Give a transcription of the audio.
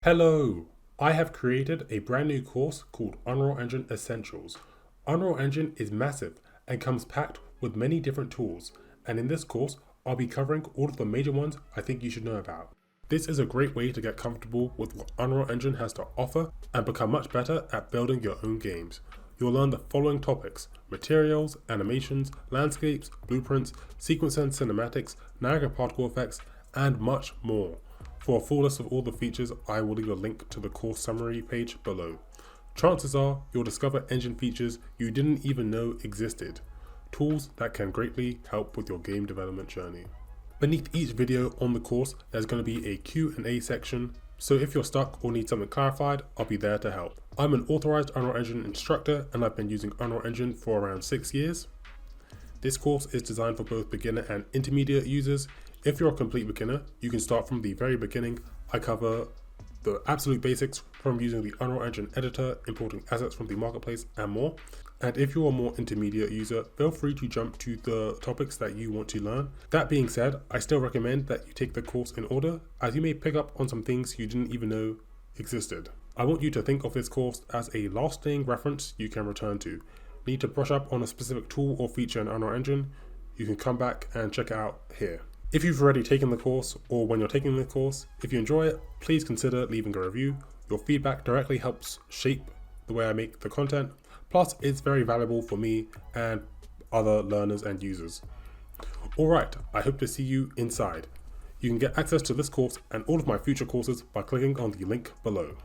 Hello! I have created a brand new course called Unreal Engine Essentials. Unreal Engine is massive and comes packed with many different tools, and in this course, I'll be covering all of the major ones I think you should know about. This is a great way to get comfortable with what Unreal Engine has to offer and become much better at building your own games. You'll learn the following topics: materials, animations, landscapes, blueprints, sequence and cinematics, Niagara particle effects, and much more. For a full list of all the features, I will leave a link to the course summary page below. Chances are you'll discover engine features you didn't even know existed, tools that can greatly help with your game development journey. Beneath each video on the course, there's going to be a Q&A section, so if you're stuck or need something clarified, I'll be there to help. I'm an authorized Unreal Engine instructor and I've been using Unreal Engine for around 6 years. This course is designed for both beginner and intermediate users. If you're a complete beginner, you can start from the very beginning. I cover the absolute basics from using the Unreal Engine editor, importing assets from the marketplace, and more. And if you're a more intermediate user, feel free to jump to the topics that you want to learn. That being said, I still recommend that you take the course in order, as you may pick up on some things you didn't even know existed. I want you to think of this course as a lasting reference you can return to. Need to brush up on a specific tool or feature in Unreal Engine? You can come back and check it out here. If you've already taken the course, or when you're taking the course, if you enjoy it, please consider leaving a review. Your feedback directly helps shape the way I make the content. Plus, it's very valuable for me and other learners and users. Alright, I hope to see you inside. You can get access to this course and all of my future courses by clicking on the link below.